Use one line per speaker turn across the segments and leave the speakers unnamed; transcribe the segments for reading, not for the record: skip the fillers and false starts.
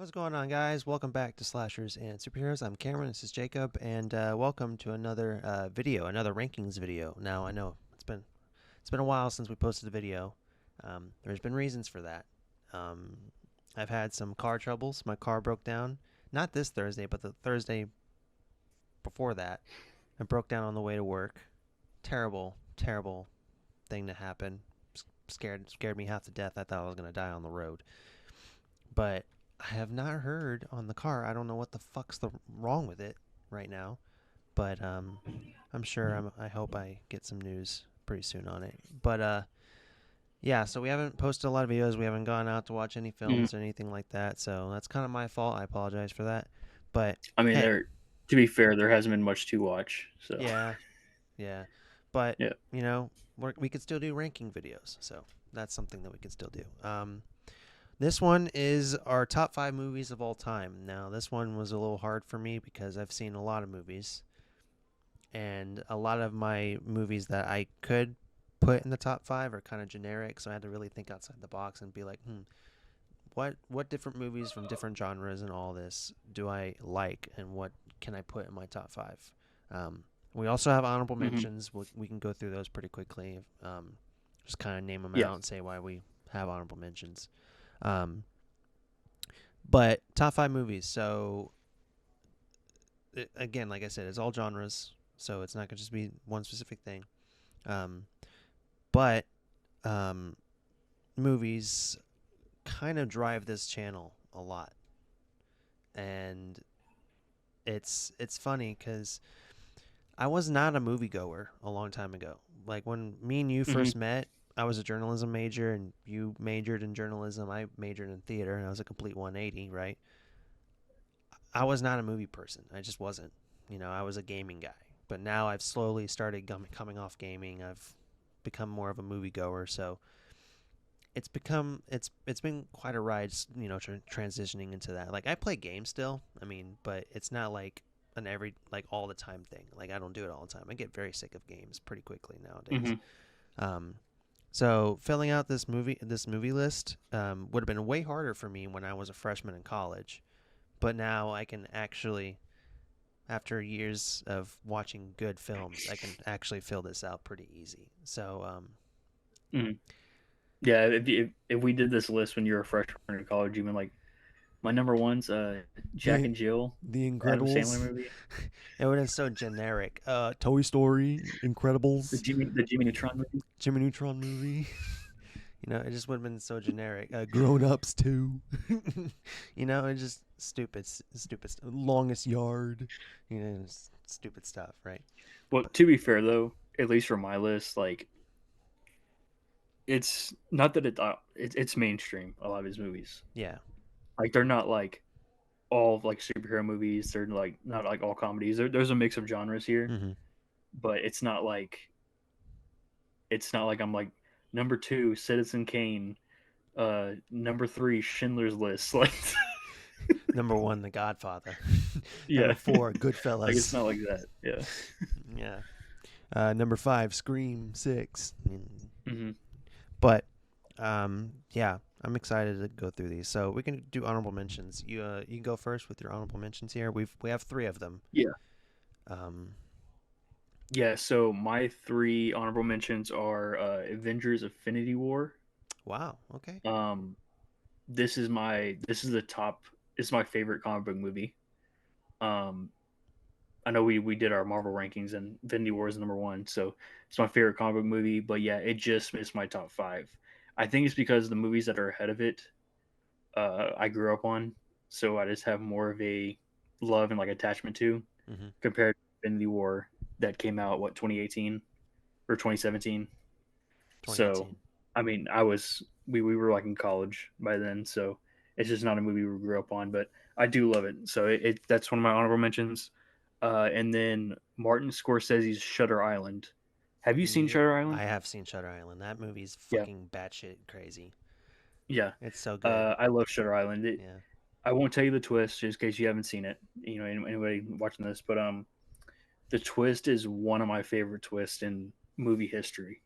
What's going on, guys? Welcome back to Slashers and Superheroes. I'm Cameron. This is Jacob, and welcome to another video, another rankings video. Now, I know it's been a while since we posted a video. There's been reasons for that. Um, I've had some car troubles. My car broke down. Not this Thursday, but the Thursday before that. It broke down on the way to work. Terrible, terrible thing to happen. Scared me half to death. I thought I was gonna die on the road. But I have not heard on the car. I don't know what the fuck's wrong with it right now, but I'm sure. I hope I get some news pretty soon on it. But yeah. So we haven't posted a lot of videos. We haven't gone out to watch any
Mm.
films or anything like that. So that's kind of my fault. I apologize for that. But
I mean,
hey,
to be fair, there hasn't been much to watch. So,
yeah, yeah. But
yeah.
we could still do ranking videos. So that's something that we can still do. This one is our top 5 movies of all time. Now, this one was a little hard for me because I've seen a lot of movies, and a lot of my movies that I could put in the top 5 are kind of generic, so I had to really think outside the box and be like, what different movies from different genres and all this do I like, and what can I put in my top 5? We also have honorable
Hmm.
mentions. We can go through those pretty quickly. Just kind of name them
Yeah.
out and say why we have honorable mentions. Um, but top 5 movies. So again, like I said, it's all genres, so it's not gonna just be one specific thing. Um, but um, movies kind of drive this channel a lot, and it's funny because I was not a moviegoer a long time ago. Like when me and you
Hmm.
first met, I was a journalism major, and you majored in journalism. I majored in theater, and I was a complete 180, right? I was not a movie person. I just wasn't. I was a gaming guy. But now I've slowly started coming off gaming. I've become more of a moviegoer. So it's been quite a ride, transitioning into that. Like I play games still. I mean, but it's not like an every like all the time thing. Like I don't do it all the time. I get very sick of games pretty quickly nowadays.
Hmm.
Um, so filling out this movie list would have been way harder for me when I was a freshman in college, but now I can actually, after years of watching good films, I can actually fill this out pretty easy. So,
Hmm. Yeah. If we did this list when you were a freshman in college, even like my number one's Jack
the
and Jill,
the
the Adam Sandler
Incredibles,
movie,
it would have been so generic. Toy Story, Incredibles,
the Jimmy Neutron movie.
Jimmy Neutron movie. It just would have been so generic. Grown Ups too. It's just stupid. Longest Yard. Stupid stuff, right?
Well,
But
to be fair though, at least for my list, like it's not that it's mainstream. A lot of his movies,
yeah.
like they're not like all like superhero movies. They're like not like all comedies. There's a mix of genres here,
Hmm.
but it's not like I'm like number two, Citizen Kane, number three, Schindler's List. Like,
Number 1, The Godfather. Number
yeah,
4,
like it's
Goodfellas.
not like that. Yeah.
Yeah. Number 5, Scream 6.
Hmm.
But yeah, I'm excited to go through these. So we can do honorable mentions. You can go first with your honorable mentions here. We have 3 of them.
Yeah.
Um,
Yeah. So my three honorable mentions are Avengers: Infinity War.
wow. Okay.
Um, this is the top. It's my favorite comic book movie. Um, I know we did our Marvel rankings and Infinity War is number one, so it's my favorite comic book movie. But yeah, it just missed my top five. I think it's because the movies that are ahead of it, I grew up on, so I just have more of a love and like attachment to
Hmm.
compared to Infinity War that came out 2018 or 2017. So
2018.
I mean, we were like in college by then, so it's just not a movie we grew up on, but I do love it. So that's one of my honorable mentions. And then Martin Scorsese's Shutter Island. Have you seen
Yep.
Shutter
I
Island?
have seen Shutter Island. That movie's
Yeah,
fucking batshit crazy.
yeah.
It's so good.
I love Shutter Island.
Yeah.
I won't tell you the twist just in case you haven't seen it. Anybody watching this, but the twist is one of my favorite twists in movie history.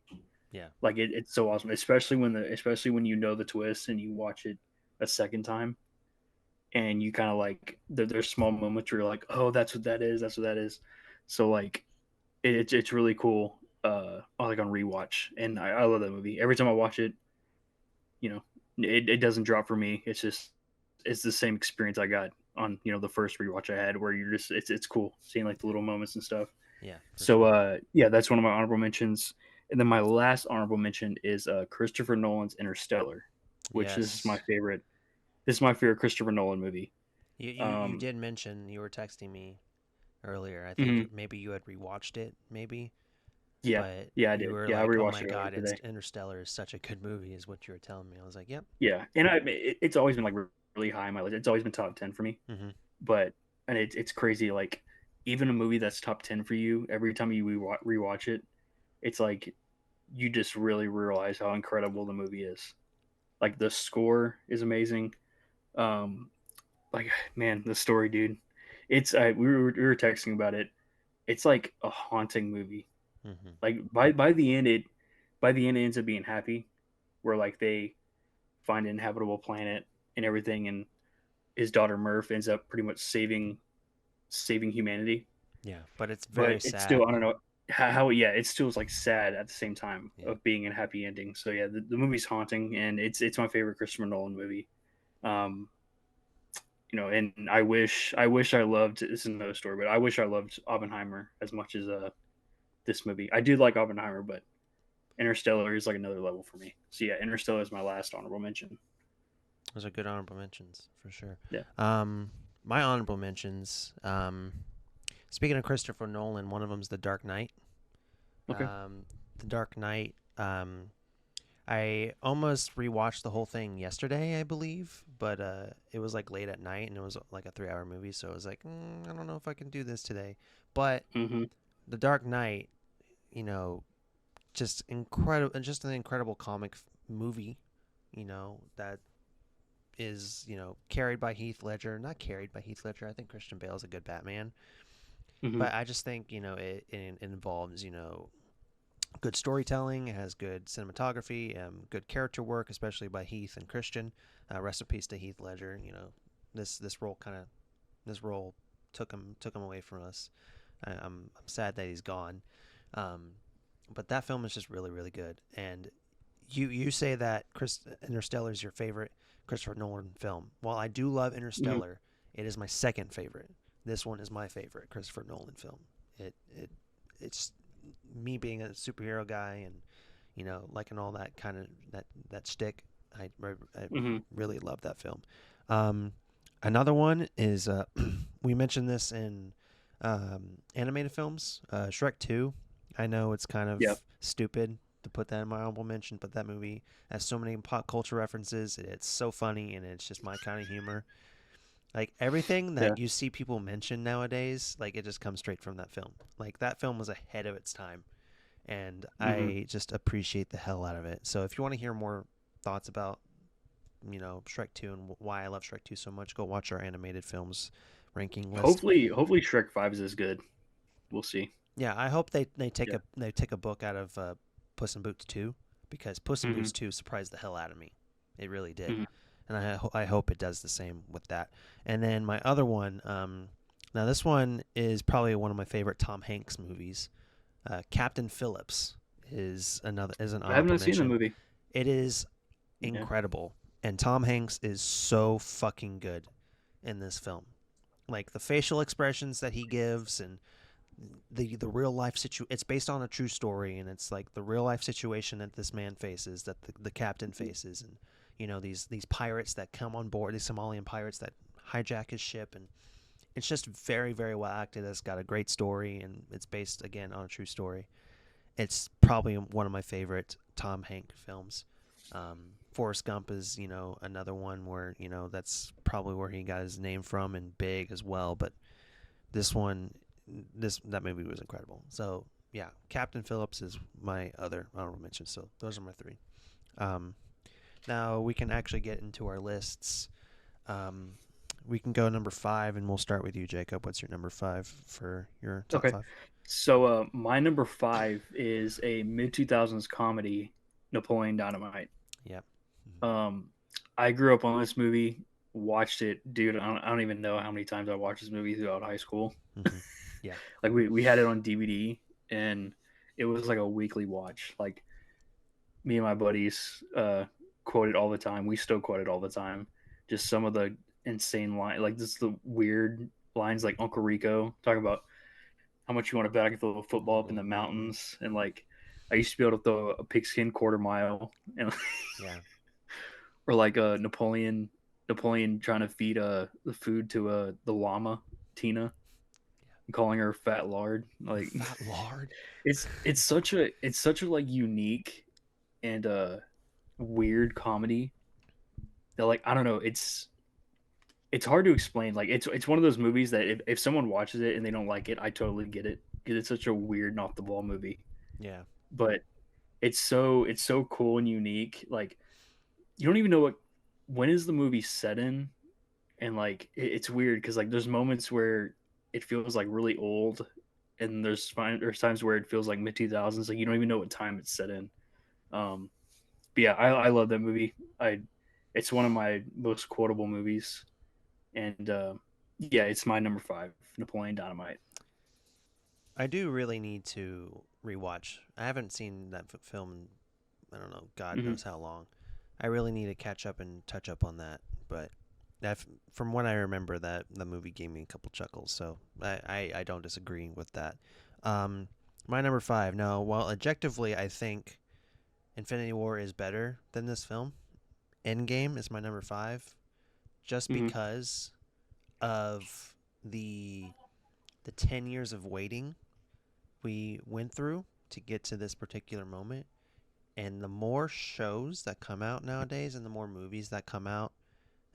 Yeah.
Like it's so awesome, especially when you know the twist and you watch it a second time. and you kind of like there's small moments where you're like, oh, that's what that is. That's what that is. So like it's really cool. Like on rewatch, and I love that movie. Every time I watch it, you know, it doesn't drop for me. It's just it's the same experience I got on the first rewatch I had, where you're just it's cool seeing like the little moments and stuff.
Yeah, for
So
sure.
yeah, that's one of my honorable mentions. And then my last honorable mention is Christopher Nolan's Interstellar, which this is my
Yes.
favorite. This is my favorite Christopher Nolan movie.
You
Um,
did mention you were texting me earlier. I think
mhm.
maybe you had rewatched it, maybe,
Yeah,
but
yeah, I
you
did.
were
Yeah, I
like, "Oh
rewatched
my
it earlier
God,
today.
Interstellar is such a good movie," is what you were telling me. I was like, "Yep."
Yeah, and it's always been like really high on my list. It's always been top 10 for me.
Hmm.
But and it's crazy. Like even a movie that's top 10 for you, every time you rewatch it, it's like you just really realize how incredible the movie is. Like the score is amazing. Um, like man, the story, dude. It's we were texting about it. It's like a haunting movie.
Hmm.
Like by the end it ends up being happy, where like they find an inhabitable planet and everything, and his daughter Murph ends up pretty much saving humanity.
Yeah, but it's very
But it's still
sad.
I don't know how yeah, it still is like sad at the same time
Yeah.
of being a happy ending. So yeah, the movie's haunting, and it's my favorite Christopher Nolan movie. Um, and I wish I loved this is another story, but I wish I loved Oppenheimer as much as this movie. I do like Oppenheimer, but Interstellar is like another level for me. So yeah, Interstellar is my last honorable mention.
Those are good honorable mentions for sure.
Yeah.
Um, my honorable mentions. Speaking of Christopher Nolan, one of them's The Dark Knight.
Okay.
The Dark Knight. I almost rewatched the whole thing yesterday, I believe, but it was like late at night and it was like a 3 hour movie, so I was like, I don't know if I can do this today. But
Mm-hmm.
The Dark Knight, you know, just incredible, just an incredible comic movie, that is, carried by Heath Ledger. Not carried by Heath Ledger. I think Christian Bale's a good Batman,
Mm-hmm.
but I just think it involves good storytelling. It has good cinematography, good character work, especially by Heath and Christian. Rest in peace to Heath Ledger. This role this role took him away from us. I'm sad that he's gone. Um, but that film is just really really good. And you say that Interstellar is your favorite Christopher Nolan film. While I do love
Mm-hmm.
Interstellar, it is my second favorite. This one is my favorite Christopher Nolan film. It's me being a superhero guy and liking all that kind of that shtick. I
Mm-hmm.
really love that film. Um, Another one is we mentioned this in animated films. Shrek 2. I know it's kind
Yep.
of stupid to put that in my honorable mention, but that movie has so many pop culture references. It's so funny and it's just my kind of humor. Like everything
Yeah.
that you see people mention nowadays, like it just comes straight from that film. Like that film was ahead of its time, and
Mm-hmm.
I just appreciate the hell out of it. So if you want to hear more thoughts about Shrek 2 and why I love Shrek 2 so much, go watch our animated films ranking list.
Hopefully Shrek 5 is as good. We'll see.
Yeah, I hope they take
Yeah.
a book out of Puss in Boots 2, because Puss in
Mm-hmm.
Boots 2 surprised the hell out of me. It really did.
Mm-hmm.
And I hope it does the same with that. And then my other one, now this one is probably one of my favorite Tom Hanks movies. Captain Phillips is an
I have
honorable
not seen the
mention.
movie.
It is
Yeah.
incredible, and Tom Hanks is so fucking good in this film. Like the facial expressions that he gives, and the real life it's based on a true story, and it's like the real life situation that this man faces, that the captain faces, and these pirates that come on board, these Somalian pirates that hijack his ship, and it's just very very well acted. It's got a great story, and it's based again on a true story. It's probably one of my favorite Tom Hanks films. Forrest Gump is, another one where, that's probably where he got his name from, and big as well. But this one, that movie was incredible. So yeah, Captain Phillips is my other honorable mention. So those are my three. Um, Now we can actually get into our lists. Um, we can go number five, and we'll start with you, Jacob. What's your number five for your top
Okay.
five?
So my number 5 is a mid 2000s comedy, Napoleon Dynamite.
Yep. Mhm.
Um, I grew up on this movie. watched it, dude. I don't even know how many times I watched this movie throughout high school.
Hmm. Yeah.
Like we had it on DVD, and it was like a weekly watch. Like me and my buddies quote it all the time. We still quote it all the time. Just some of the insane line, like just the weird lines, like Uncle Rico talking about how much you want to bet I can throw a football up in the mountains, and like I used to be able to throw a pigskin quarter mile, and
Yeah.
or like Napoleon trying to feed the food to the llama Tina, and calling her fat lard. Like
Fat lard.
it's such a like unique and weird comedy that like I don't know, it's hard to explain. Like it's one of those movies that if someone watches it and they don't like it, I totally get it because it's such a weird and off the wall movie.
Yeah.
But it's so cool and unique. Like you don't even know what when is the movie set in, and like it's weird because like there's moments where it feels like really old, and there's times where it feels like mid 2000s. Like you don't even know what time it's set in. Um, but yeah, I love that movie. I It's one of my most quotable movies, and yeah, it's my number five, Napoleon Dynamite.
I do really need to rewatch. I haven't seen that film. I don't know, God
Hmm.
knows how long. I really need to catch up and touch up on that. But that, from what I remember, that the movie gave me a couple chuckles. So I don't disagree with that. Um, my number five. No, well, objectively, I think Infinity War is better than this film. Endgame is my number five, just
Hmm.
because of the 10 years of waiting we went through to get to this particular moment. And the more shows that come out nowadays and the more movies that come out,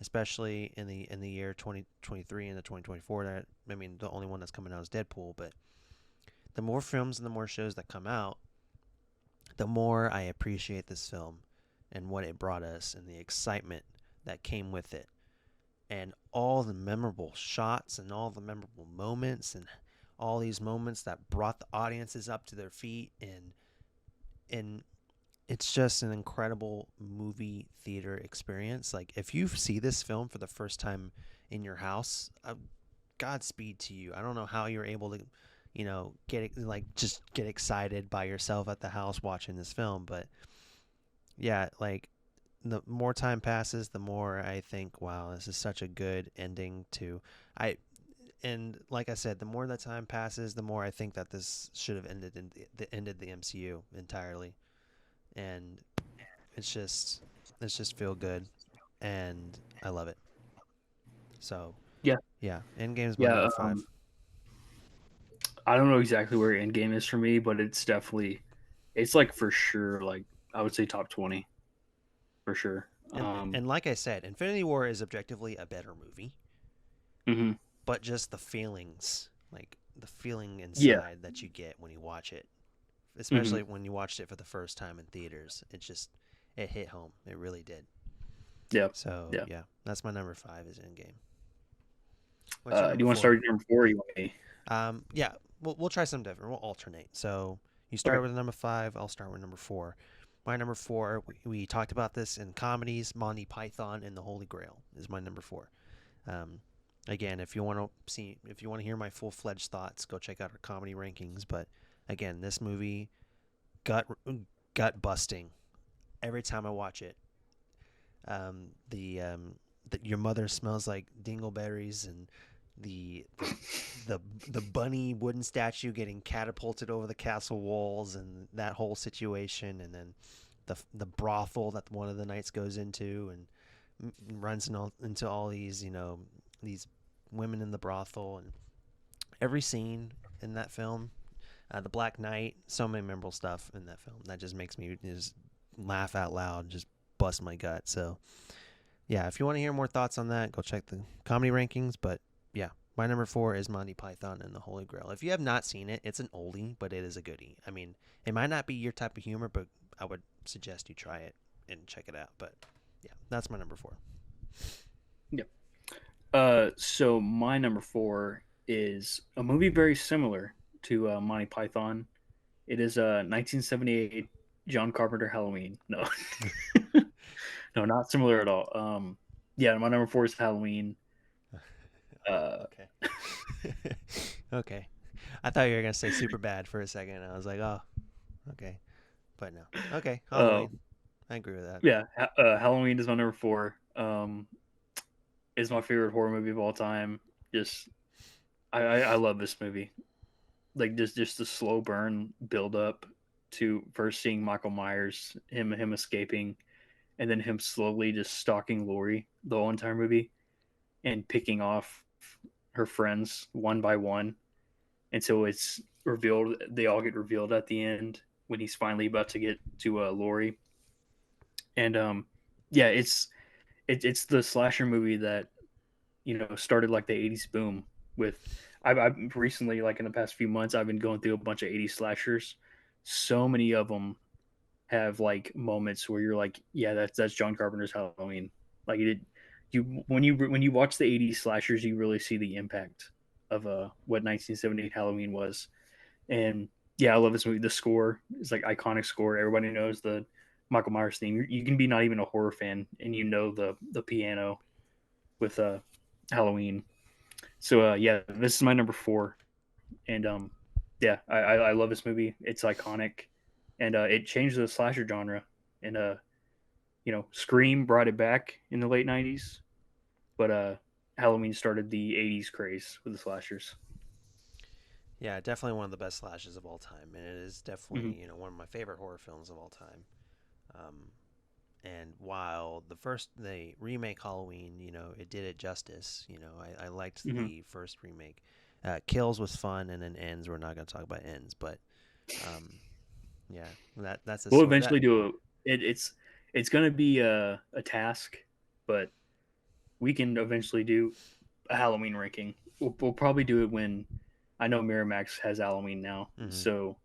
especially in the year 2023 and the 2024, that I mean the only one that's coming out is Deadpool, but the more films and the more shows that come out, the more I appreciate this film and what it brought us and the excitement that came with it and all the memorable shots and all the memorable moments and all these moments that brought the audiences up to their feet, and it's just an incredible movie theater experience. Like if you see this film for the first time in your house, Godspeed to you. I don't know how you're able to, just get excited by yourself at the house watching this film, but yeah, like the more time passes, the more I think, wow, this is such a good ending to I and like I said, the more that time passes, the more I think that this should have ended the MCU entirely. And it's just feel good, and I love it. So
Yeah,
yeah, Endgame's my
yeah.
number five.
I don't know exactly where Endgame is for me, but it's definitely, it's like for sure, like I would say top 20 for sure.
And like I said, Infinity War is objectively a better movie,
Mhm.
but just the feelings, like the feeling
Yeah.
inside that you get when you watch it,
Hmm.
especially when you watched it for the first time in theaters, it hit home. It really did.
Yeah.
So
Yeah.
yeah, that's my number five is Endgame. What's your
Do
number
you want to start
four?
with number four? Or you want me?
Yeah, we'll try something different. We'll alternate. So you
Okay.
start with number five. I'll start with number four. My number four. We talked about this in comedies. Monty Python and the Holy Grail is my number four. Um, again, if you want to hear my full fledged thoughts, go check out our comedy rankings. But again, this movie gut gut busting every time I watch it. The your mother smells like dingleberries, and the the the the bunny wooden statue getting catapulted over the castle walls, and that whole situation, and then the brothel that one of the knights goes into and runs into all these these women in the brothel, and every scene in that film, the Black Knight, so many memorable stuff in that film that just makes me just laugh out loud, just bust my gut. So yeah, if you want to hear more thoughts on that, go check the comedy rankings. But yeah, my number four is Monty Python and the Holy Grail. If you have not seen it, it's an oldie, but it is a goodie. I mean, it might not be your type of humor, but I would suggest you try it and check it out. But yeah, that's my number four.
Yep. So my number four is a movie very similar to Monty Python. It is 1978 John Carpenter Halloween. No, no, not similar at all. Yeah, my number four is Halloween. Uh,
Okay. Okay. I thought you were gonna say super bad for a second. I was like, oh, okay, but no. Okay,
uh,
Halloween. I agree with that.
yeah, Halloween is my number four. Is my favorite horror movie of all time. Just I love this movie. Like just the slow burn build up to first seeing Michael Myers, him escaping, and then him slowly just stalking Lori the whole entire movie and picking off her friends one by one until it's revealed. They all get revealed at the end when he's finally about to get to Lori. And yeah, it's the slasher movie that started like the '80s boom with. I've recently, like in the past few months, I've been going through a bunch of '80s slashers. So many of them have like moments where you're like, yeah, that's John Carpenter's Halloween. Like you when you watch the '80s slashers, you really see the impact of what 1978 Halloween was. And yeah, I love this movie. The score is like iconic score. Everybody knows the Michael Myers theme. You can be not even a horror fan and you know the piano with Halloween. So yeah, this is my number four, and yeah, I love this movie. It's iconic, and it changed the slasher genre. And Scream brought it back in the late '90s, but Halloween started the '80s craze with the slashers.
Yeah, definitely one of the best slashes of all time, and it is
Mm-hmm.
definitely one of my favorite horror films of all time. Um, and while the remake Halloween, it did it justice. I liked
Mm-hmm.
the first remake. Kills was fun, and then Ends. We're not gonna talk about Ends, but um, yeah, that's a
We'll
sort that.
eventually do it's going to be a task, but we can eventually do a Halloween ranking. We'll probably do it when I know Miramax has Halloween now,
Hmm.
so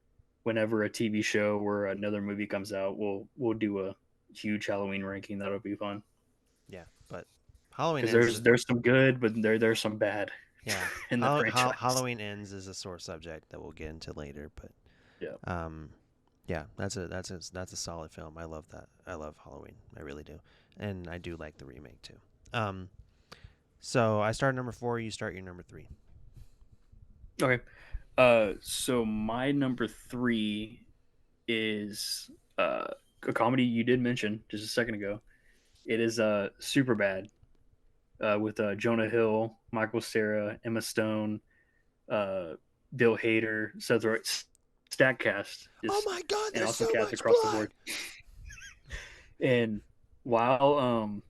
whenever a TV show or another movie comes out, we'll do a huge Halloween ranking. That'll be fun
Yeah, but Halloween
because
Ends.
there's some good, but there's some bad
Yeah,
in the franchise.
Halloween Ends is a sore subject that we'll get into later, but
Yeah.
um, yeah, that's a solid film. I love that. I love Halloween. I really do, and I do like the remake too. Um, so I start number four. You start your number three.
Okay. So my number three is a comedy you did mention just a second ago. It is super bad with Jonah Hill, Michael Cera, Emma Stone, uh, Bill Hader, Seth Rogen, stack cast,
Oh
just
my God!
and
There's
also
so
cast
much
across the
blood.
board. And while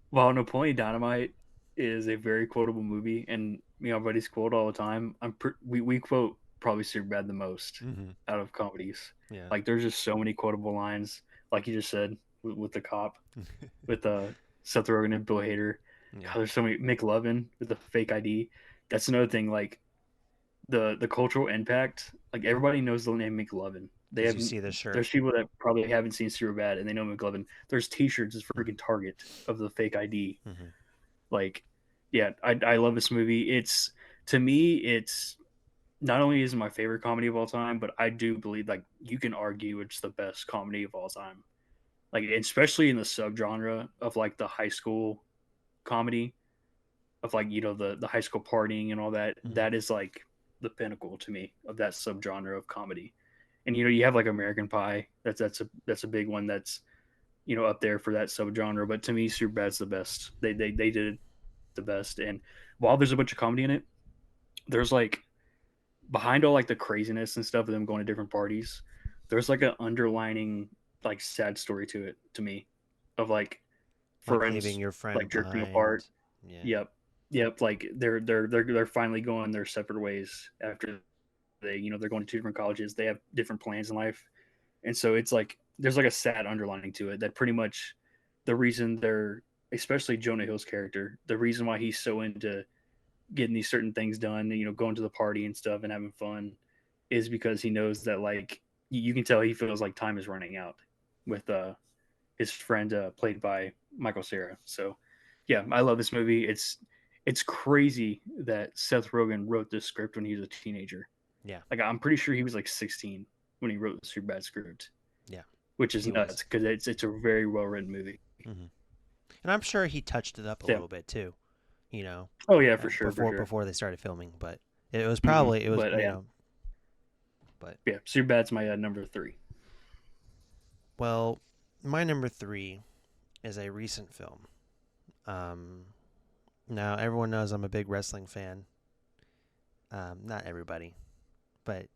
while Napoleon Dynamite is a very quotable movie, and me and my buddies quote all the time, we quote probably Superbad the most
Mm-hmm.
out of comedies.
Yeah.
Like there's just so many quotable lines, like you just said with the cop, with Seth Rogen and Bill Hader.
Yeah.
God, there's so many McLovin with the fake ID. That's another thing. Like the cultural impact. Like everybody knows the name McLovin. They
Because
have
you see the shirt.
There's people that probably haven't seen Superbad and they know McLovin. There's T-shirts as
Mm-hmm.
freaking Target of the fake ID.
Mm-hmm.
Like, yeah, I love this movie. It's to me, it's not only is it my favorite comedy of all time, but I do believe like you can argue it's the best comedy of all time. Like especially in the subgenre of like the high school comedy of like the high school partying and all that.
Mm-hmm.
That is like the pinnacle to me of that subgenre of comedy. And you have like American Pie. That's a big one that's up there for that subgenre. But to me, Superbad's the best. They did it the best. And while there's a bunch of comedy in it, there's like behind all like the craziness and stuff of them going to different parties, there's like an underlining like sad story to it to me of like
Like leaving
friends
your
like
friend
drifting apart.
behind. Yeah.
Yep. Yep. Like they're finally going their separate ways after they're going to two different colleges. They have different plans in life. And so it's like there's like a sad underlining to it that pretty much the reason they're especially Jonah Hill's character, the reason why he's so into getting these certain things done, going to the party and stuff and having fun is because he knows that like you can tell he feels like time is running out with his friend played by Michael Cera. So yeah, I love this movie. It's crazy that Seth Rogen wrote this script when he was a teenager.
Yeah.
Like I'm pretty sure he was like 16 when he wrote the Superbad script,
Yeah.
which is
He was.
nuts because it's a very well written movie.
Mm-hmm. And I'm sure he touched it up a
Yeah.
little bit too, you know,
Oh yeah, for sure, for
before
sure.
they started filming. But it was probably it was
But
you
yeah,
know, but
yeah. Superbad's my number three.
well, my number three is a recent film. Um, Now everyone knows I'm a big wrestling fan. Not everybody, but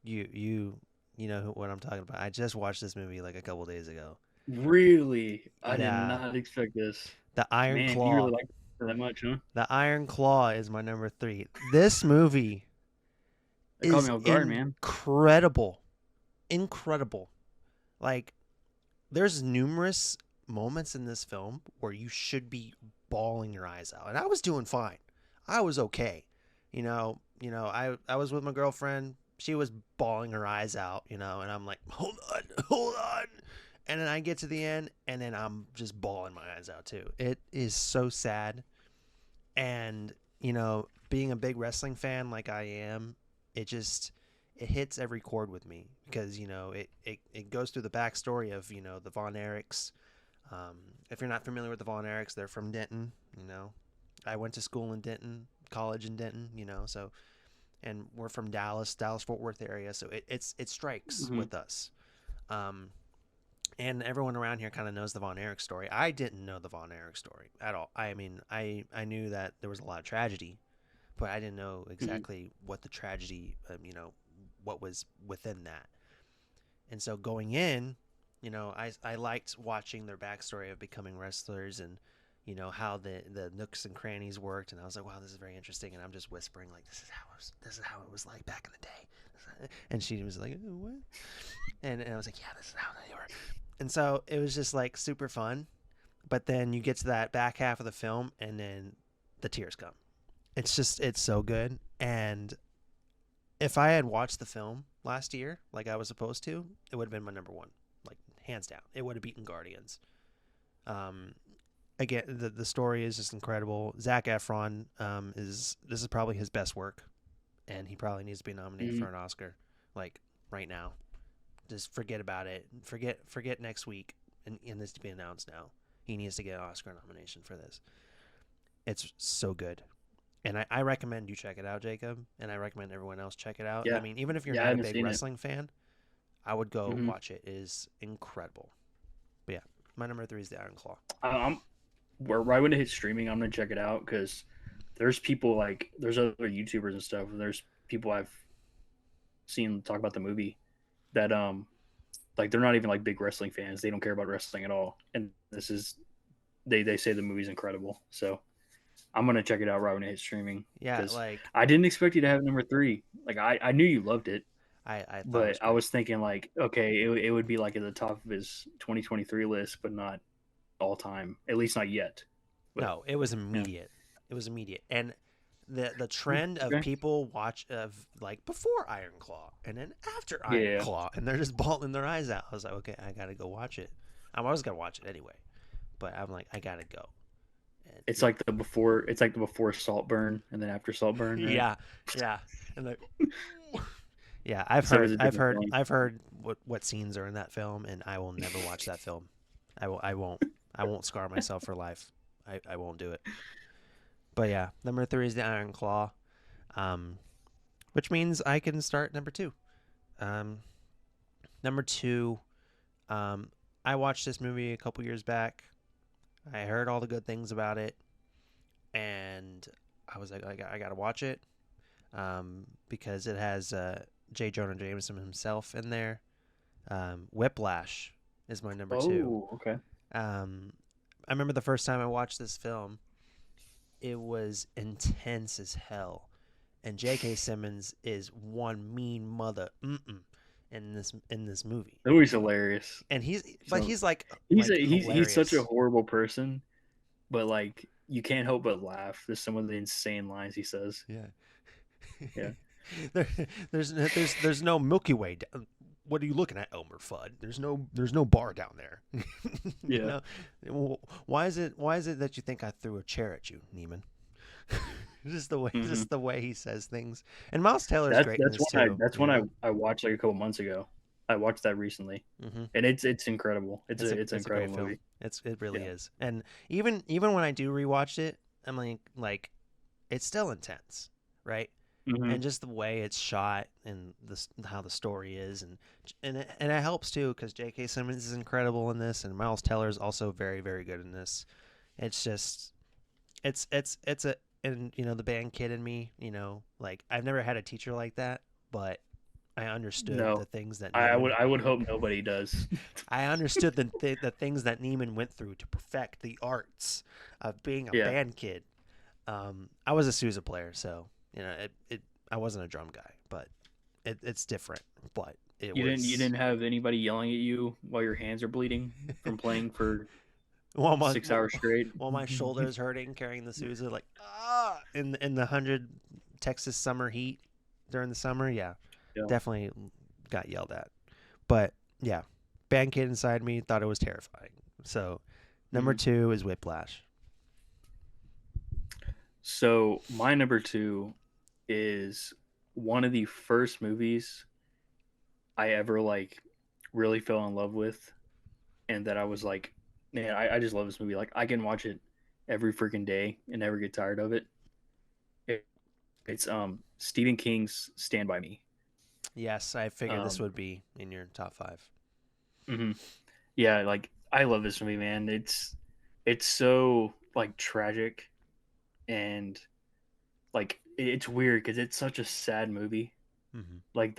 you know what I'm talking about. I just watched this movie like a couple days ago.
Really, I did
Yeah,
not expect this.
the Iron
Man, you really
Claw.
like it that much, huh?
The Iron Claw is my number three. This movie
That caught
is
me off guard, man.
incredible, incredible. Like there's numerous moments in this film where you should be bawling your eyes out, and I was doing fine. I was okay. I was with my girlfriend. She was bawling her eyes out, and I'm like, hold on, hold on. And then I get to the end, and then I'm just bawling my eyes out too. It is so sad. And, being a big wrestling fan like I am, it hits every chord with me because, it goes through the backstory of, the Von Erichs. If you're not familiar with the Von Erichs, they're from Denton, I went to school in Denton, college in Denton, so and we're from Dallas Fort Worth area, so it strikes
Hmm.
with us. Um, and everyone around here kind of knows the Von Erich story. I didn't know the Von Erich story at all. I mean, I knew that there was a lot of tragedy, but I didn't know
Hmm.
exactly what the tragedy, what was within that. And so going in, I liked watching their backstory of becoming wrestlers and how the nooks and crannies worked, and I was like, wow, this is very interesting. And I'm just whispering like, this is how it was like back in the day. And she was like, oh, what? And I was like, yeah, this is how they were. And so it was just like super fun. But then you get to that back half of the film, and then the tears come. It's so good. And if I had watched the film last year like I was supposed to, it would have been my number one, like hands down. It would have beaten Guardians. Um, Again, the story is just incredible. Zac Efron this is probably his best work, and he probably needs to be nominated
Hmm.
for an Oscar, like right now. Just forget about it. Forget next week, and this to be announced now. He needs to get an Oscar nomination for this. It's so good. And I recommend you check it out, Jacob, and I recommend everyone else check it out. I
Yeah,
mean, even if you're
yeah. I
not a
haven't
big
seen it.
wrestling fan, I would go
Hmm.
watch it. It is incredible. But yeah, my number three is the Iron Claw.
I'm right when it hits streaming. I'm gonna check it out because there's people like there's other YouTubers and stuff. And there's people I've seen talk about the movie that like they're not even like big wrestling fans. They don't care about wrestling at all. And this is they say the movie's incredible. So I'm gonna check it out right when it hits streaming
Yeah,
because
like
I didn't expect you to have number three. Like I knew you loved it,
I thought it was
but I
great.
was thinking like okay, it would be like at the top of his 2023 list, but not all time. At least not yet. But
No, it was
yeah,
immediate. It was immediate, and the trend of
okay,
people watch of like before Iron Claw and then after Iron
yeah.
Claw, and they're just bawling their eyes out. I was like, okay, I gotta go watch it. I was gonna watch it anyway, but I'm like, I gotta go. And
It's
yeah,
like the before. It's like the before Saltburn and then after Saltburn, right?
yeah, yeah, and like, yeah,
Except it's a different feeling.
I've heard what scenes are in that film, and I will never watch that film. I won't scar myself for life. I won't do it. But yeah, number three is the Iron Claw, um, which means I can start number two. Um, Number two, um, I watched this movie a couple years back. I heard all the good things about it, and I was like, I gotta watch it because it has J. Jonah Jameson himself in there. Whiplash is my number two.
Oh, okay.
Um, I remember the first time I watched this film, it was intense as hell. And J.K. Simmons is one mean mother in this movie.
Oh, he's hilarious.
And
So
he's like
he's such a
hilarious.
horrible person, but like you can't help but laugh. There's some of the insane lines he says.
Yeah.
Yeah.
there, there's no Milky Way. What are you looking at, Elmer Fudd? There's no bar down there. you
Yeah.
know, why is it that you think I threw a chair at you, Neiman?
Hmm.
Just the way he says things. And Miles Taylor's great in this too.
That's when I watched like a couple months ago. I watched that recently,
Mm-hmm.
and it's incredible. It's an
It's a great
incredible
film.
movie.
It really
Yeah.
is. And even when I do rewatch it, I'm like it's still intense, right?
Hmm.
And just the way it's shot and how the story is, and it helps too because J.K. Simmons is incredible in this, and Miles Teller is also very very good in this. It's just it's a and the band Kid in me, like I've never had a teacher like that, but I understood
No,
the things that
I would
Neiman
I would hope nobody does.
I understood the things that Neiman went through to perfect the arts of being a
Yeah.
band kid. I was a Sousa player, so I wasn't a drum guy, but it's different. But it
You
was
didn't have anybody yelling at you while your hands are bleeding from playing for
while my
6 hours straight.
while my shoulders hurting carrying the Sousa, like in the 100 Texas summer heat during the summer. Yeah,
Yeah.
definitely got yelled at. But yeah, band kid inside me thought it was terrifying. So number
Hmm.
2 is Whiplash.
So my number two is one of the first movies I ever like really fell in love with, and that I was like, man, I just love this movie. Like I can watch it every freaking day and never get tired of it. It's Stephen King's Stand by Me.
Yes, I figured this
Um,
would be in your top 5.
mhm. Yeah, like I love this movie, man. It's so like tragic, and like it's weird because it's such a sad movie.
Mm-hmm.
Like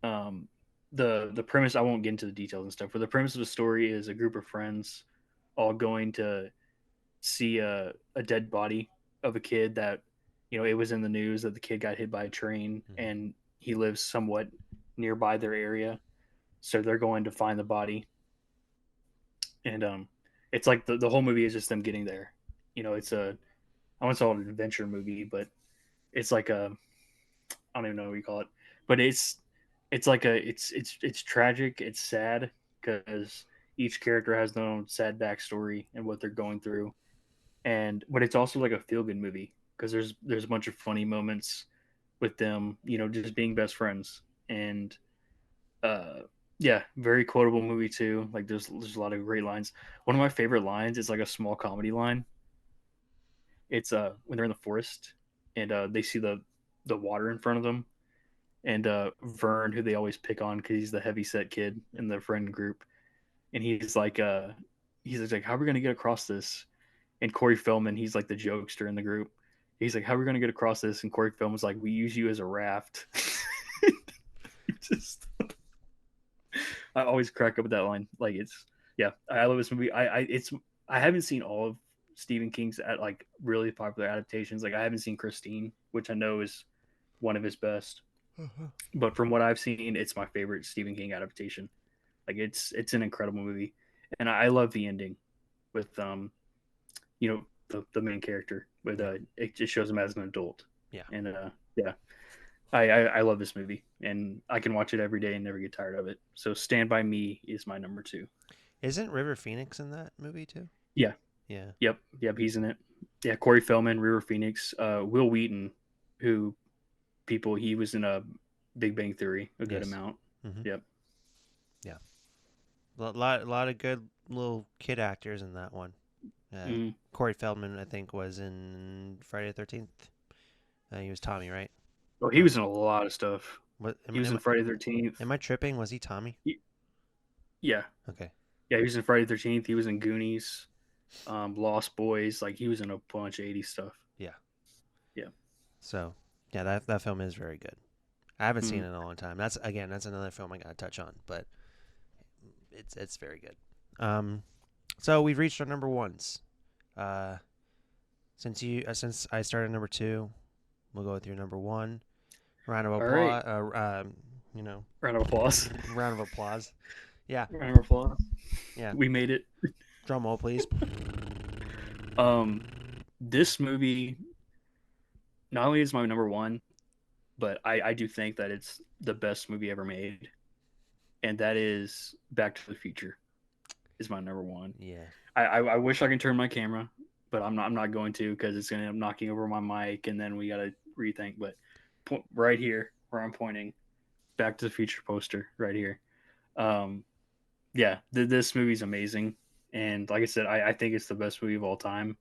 um the premise, I won't get into the details and stuff, but the premise of the story is a group of friends all going to see a dead body of a kid that, it was in the news that the kid got hit by a train,
Mm-hmm.
and he lives somewhat nearby their area, so they're going to find the body. And it's like the whole movie is just them getting there. It's a, I want to call it an adventure movie, but it's like a, I don't even know what you call it, but it's like a it's tragic, it's sad, because each character has their own sad backstory and what they're going through, and but it's also like a feel good movie because there's a bunch of funny moments with them, just being best friends. And uh yeah, very quotable movie too. Like there's a lot of great lines. One of my favorite lines is like a small comedy line. It's when they're in the forest, and they see the water in front of them, and Vern, who they always pick on because he's the heavy set kid in the friend group, and he's like, how are we gonna get across this? And Corey Feldman, he's like the jokester in the group. He's like, how are we gonna get across this? And Corey Feldman's like, we use you as a raft. Just, I always crack up with that line. Like it's, yeah, I love this movie. I haven't seen all of Stephen King's at like really popular adaptations. Like I haven't seen Christine, which I know is one of his best. But from what I've seen, it's my favorite Stephen King adaptation. Like it's an incredible movie, and I love the ending with the main character with
Yeah.
it just shows him as an adult.
Yeah.
And yeah, I love this movie, and I can watch it every day and never get tired of it. So Stand by Me is my number two.
Isn't River Phoenix in that movie too?
Yeah.
Yeah.
Yep, he's in it. Yeah, Corey Feldman, River Phoenix, Will Wheaton, who he was in a Big Bang Theory a good
Yes.
amount.
Mm-hmm.
Yep.
Yeah. A lot of good little kid actors in that one.
Mm.
Corey Feldman, I think, was in Friday the 13th. He was Tommy, right?
Oh, he
Or
was in a lot of stuff.
what?
He was in Friday the 13th.
Am I tripping? Was he Tommy?
Yeah,
Okay.
yeah, he was in Friday the 13th. He was in Goonies, Lost Boys. Like he was in a bunch of 80s stuff.
Yeah.
Yeah.
So yeah, that film is very good. I haven't seen
Mm.
it in a long time. That's another film I gotta touch on, but it's very good. So we've reached our number ones. Uh, since I started number 2, we'll go with your number 1. Round of
All right.
applause. You know,
Round of applause.
round of applause. Yeah,
Round of applause.
yeah.
We made it.
Drum roll, please.
Um, this movie not only is my number one, but I do think that it's the best movie ever made, and that is Back to the Future. Is my number one.
Yeah.
I wish I could turn my camera, but I'm not going to because it's gonna end up knocking over my mic, and then we gotta rethink. But right here where I'm pointing, Back to the Future poster right here. Um, yeah, this movie's amazing, and like I said, I think it's the best movie of all time.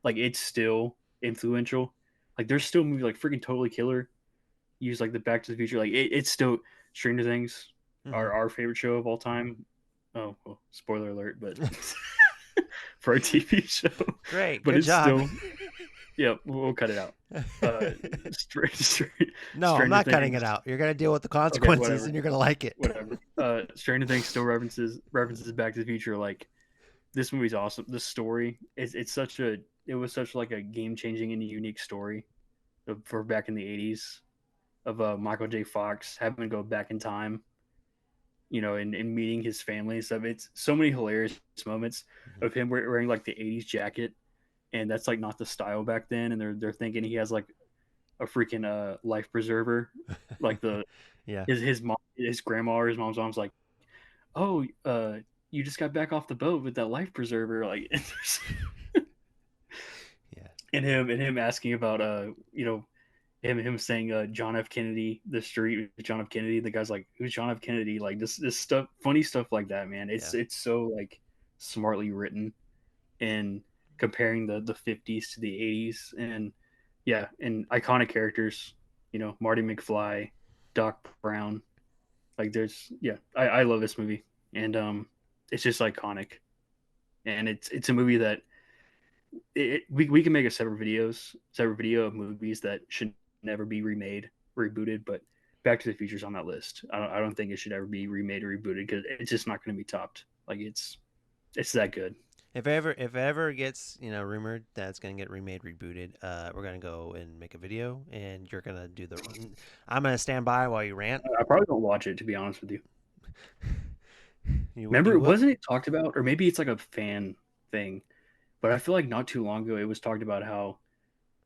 Like it's still influential. Like there's still movies like freaking Totally Killer use like the Back to the Future. Like it's still Stranger Things,
Mm-hmm.
our favorite show of all time. Oh, well, spoiler alert, but for a TV show,
Great,
but
good
it's
job.
still yeah. We'll cut it out. Uh,
No, I'm
Stranger
not cutting
Things.
it out. You're gonna deal with the
Okay,
consequences,
whatever,
and you're gonna like it.
whatever. Stranger Things still references Back to the Future. Like this movie's awesome. The story it's such a it was such like a game changing and unique story for back in the '80s of Michael J. Fox having to go back in time, and meeting his family and stuff. It's so many hilarious moments
Mhm.
of him wearing like the '80s jacket, and that's like not the style back then. And they're thinking he has like a freaking life preserver, like the
Yeah,
his mom, his grandma or his mom's like, oh, you just got back off the boat with that life preserver, like,
yeah,
and him asking about him saying John F. Kennedy, the street with John F. Kennedy. The guy's like, "Who's John F. Kennedy?" Like this stuff, funny stuff like that, man.
yeah.
It's so like smartly written and comparing the '50s to the '80s, and yeah, and iconic characters. Marty McFly, Doc Brown. Like there's yeah, I love this movie, and it's just iconic, and it's a movie that we can make a separate video of movies that should never be remade, rebooted, but Back to the Future's on that list. I don't think it should ever be remade or rebooted because it's just not going to be topped. Like it's that good.
If it ever gets rumored that it's gonna get remade, rebooted, we're gonna go and make a video, and you're gonna do the. I'm gonna stand by while you rant.
I probably don't watch it to be honest with you.
You
Remember,
will.
wasn't it talked about, or maybe it's like a fan thing, but I feel like not too long ago it was talked about how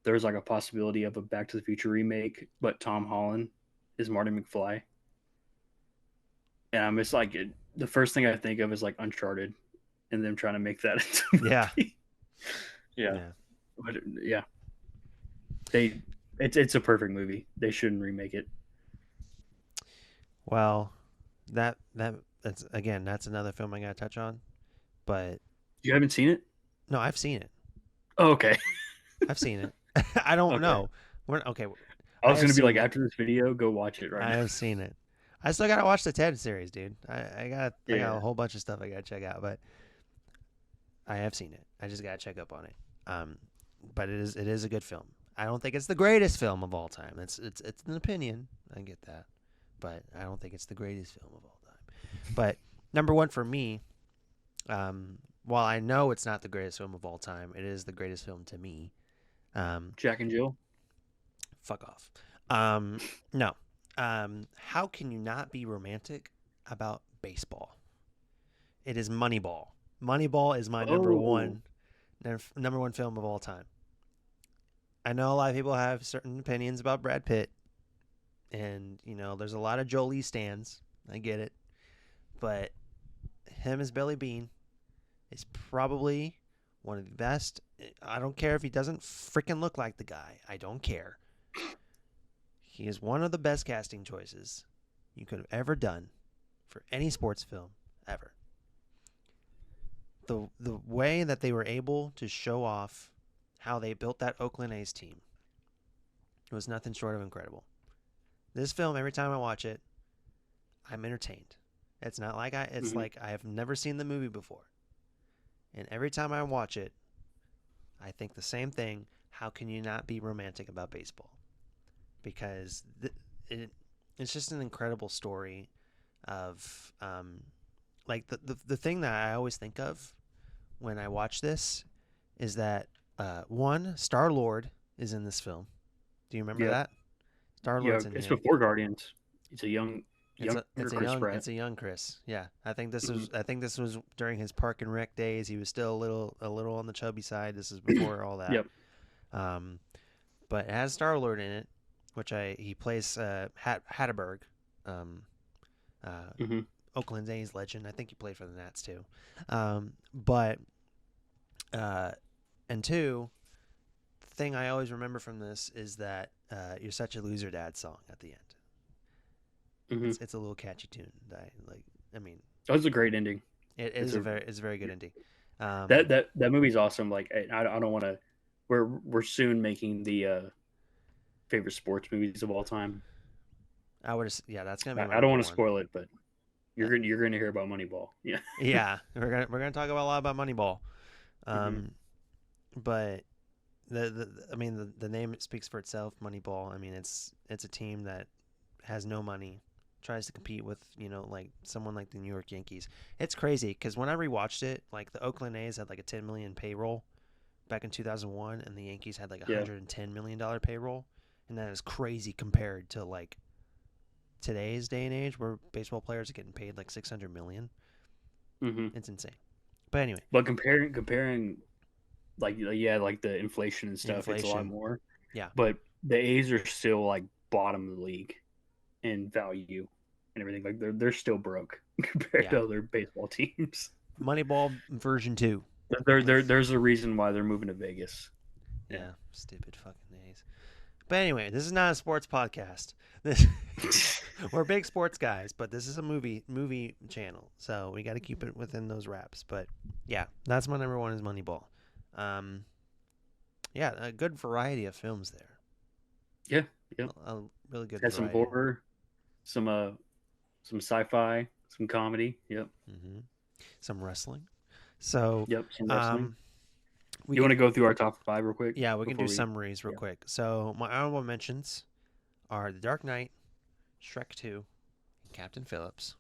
there's like a possibility of a Back to the Future remake, but Tom Holland is Marty McFly, and I'm just like the first thing I think of is like Uncharted, and them trying to make that into a
Yeah,
movie. Yeah,
yeah.
but yeah, it's a perfect movie. They shouldn't remake it.
Well, that's again that's another film I gotta touch on. But
You haven't seen it?
no, I've seen it.
Oh, okay,
I've seen it. I don't
okay.
know. We're okay.
I
I
was
have
gonna be like,
seen it.
after this video, go watch it right
I
now.
have seen it. I still gotta watch the Ted series, dude. I got a
Yeah.
whole bunch of stuff I gotta check out, but I have seen it. I just gotta check up on it. Um, but it is a good film. I don't think it's the greatest film of all time. It's an opinion. I get that, but I don't think it's the greatest film of all time. But number one for me, while I know it's not the greatest film of all time, it is the greatest film to me. Um,
Jack and Jill.
Fuck off. No. How can you not be romantic about baseball? It is Moneyball. Moneyball is my number
Oh,
one number one film of all time. I know a lot of people have certain opinions about Brad Pitt, and there's a lot of Jolie stands. I get it, but him as Billy Bean is probably one of the best. I don't care if he doesn't freaking look like the guy. I don't care. He is one of the best casting choices you could have ever done for any sports film ever. The way that they were able to show off how they built that Oakland A's team was nothing short of incredible. This film, every time I watch it, I'm entertained. It's not like it's
hmm
like I have never seen the movie before. And every time I watch it, I think the same thing. How can you not be romantic about baseball? Because it, it's just an incredible story of like the thing that I always think of when I watch this is that one Star Lord is in this film. Do you remember
Yep.
that? Star
Yeah.
Lord's in
It's
here.
before Guardians. It's a
It's a
younger Chris Pratt.
it's a young Chris. Yeah,
hmm
I think this was during his Park and Rec days. He was still a little on the chubby side. This is before all that.
Yep.
Um, but it has Star Lord in it, which he plays Hatterberg, um, uh,
hmm
Oakland A's legend. I think he played for the Nats too. But uh, and two, the thing I always remember from this is that "You're Such a Loser, Dad" song at the end.
Hmm.
It's a little catchy tune. I mean,
That was a great ending.
it
It's
is
a
it's a very good ending.
that movie's awesome. Like I don't want to. We're soon making the favorite sports movies of all time.
I would yeah, that's gonna be my
I don't
number
want to
one.
spoil it, but
Uh,
you're gonna hear about Moneyball. Yeah.
yeah, we're gonna talk about a lot about Moneyball.
Hmm.
Um, but I mean the name speaks for itself. Moneyball. I mean it's a team that has no money, tries to compete with like someone like the New York Yankees. It's crazy because when I rewatched it, like the Oakland A's had like a 10 million payroll back in 2001, and the Yankees had like a
Yeah.
$110 million payroll, and that is crazy compared to like today's day and age where baseball players are getting paid like 600 million.
Hmm.
It's insane. But anyway,
But comparing like yeah, like the inflation and stuff, it's a lot
inflation.
more.
Yeah,
But the A's are still like bottom of the league in value and everything. Like they're still broke compared
yeah.
to other baseball teams.
Moneyball version 2.
There's a reason why they're moving to Vegas. Yeah.
Yeah, stupid fucking A's. But anyway, this is not a sports podcast. This we're big sports guys, but this is a movie channel, so we got to keep it within those wraps. But yeah, that's my number one is Moneyball. Um, yeah, a good variety of films there.
Yeah. Yeah.
A really good
Has some
variety.
horror, some sci-fi, some comedy. Yep.
Hmm. Some wrestling. So,
Yep. Some wrestling.
um, we
You want
can
to go through our top five real quick
yeah we can
before
do
we?
summaries real
Yeah.
quick. So my honorable mentions are The Dark Knight, Shrek 2, and Captain Phillips.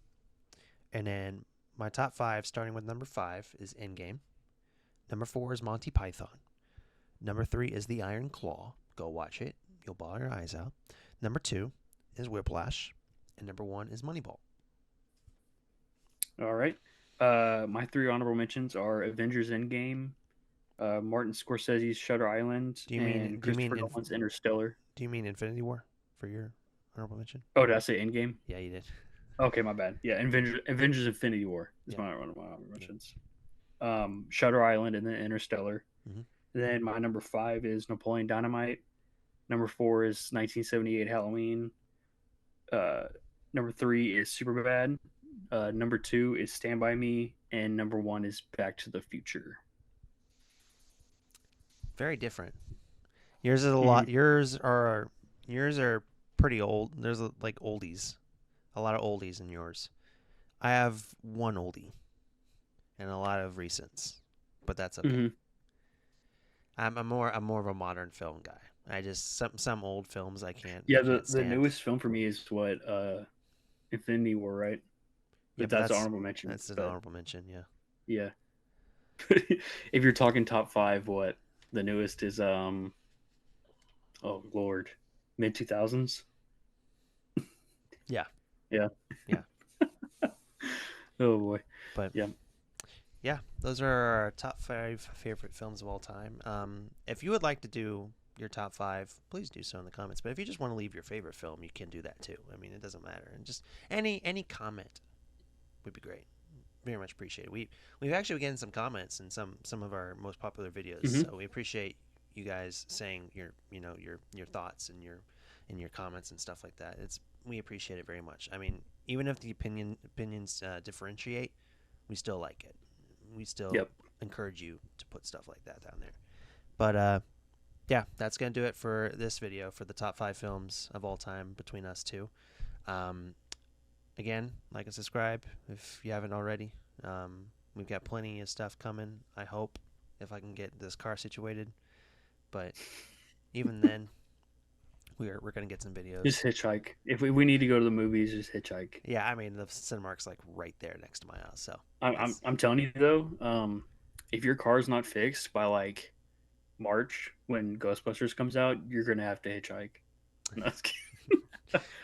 And then my top five, starting with number five, is Endgame. Number four is Monty Python. Number three is The Iron Claw. Go watch it. You'll bawl your eyes out. Number two is Whiplash. And number one is Moneyball.
All right. My three honorable mentions are Avengers Endgame, Martin Scorsese's Shutter Island,
Do you mean
and Christopher Nolan's Interstellar.
Infinity War for your honorable mention?
Oh, did I say Endgame?
Yeah, you did.
Okay, my bad. Yeah, Avengers Infinity War is
Yep.
one of my honorable
Yep.
mentions. Shutter Island and then Interstellar.
Mm-hmm.
And then my number five is Napoleon Dynamite. Number four is 1978 Halloween. Uh, Number three is Superbad. Number two is Stand By Me, and number one is Back to the Future.
Very different. Yours is a
Mm-hmm.
lot. Yours are pretty old. There's like oldies, a lot of oldies in yours. I have one oldie and a lot of recents, but that's okay.
Mm-hmm.
I'm more of a modern film guy. I just some old films I
Yeah,
can't
the
stand.
newest film for me is what Infinity War, right?
Yeah,
But
but
that's honorable mention.
that's an
But
honorable mention. Yeah.
yeah, if you're talking top five, what the newest is? Oh Lord, mid 2000s.
Yeah.
Yeah.
Yeah.
Oh boy.
But
Yeah.
yeah, those are our top five favorite films of all time. If you would like to do your top five, please do so in the comments. But if you just want to leave your favorite film, you can do that too. I mean, it doesn't matter. And just any comment would be great. Very much appreciated. We've actually been getting some comments in some of our most popular videos,
Hmm.
so we appreciate you guys saying your thoughts and your comments and stuff like that. We appreciate it very much. I mean, even if the opinions differentiate, we still like it. We still
Yep.
encourage you to put stuff like that down there. But yeah, that's gonna do it for this video for the top five films of all time between us two. Um, Again, like and subscribe if you haven't already. We've got plenty of stuff coming. I hope if I can get this car situated, but even then, we're gonna get some videos.
Just hitchhike. If we need to go to the movies, just hitchhike.
Yeah, I mean the Cinemark's like right there next to my house, so
I'm
it's
I'm telling you though, if your car's not fixed by like March when Ghostbusters comes out, you're gonna have to hitchhike. No, just kidding.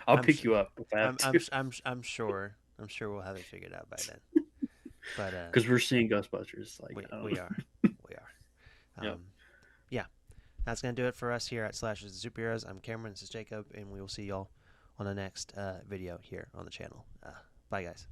I'll
I'm
pick you up if I have to,
I'm sure we'll have it figured out by then. But
because we're seeing Ghostbusters. Like, I don't
we
know.
are we are.
Yep.
Yeah, that's gonna do it for us here at Slashers and Superheroes. I'm Cameron. This is Jacob, and we will see y'all on the next video here on the channel. Bye, guys.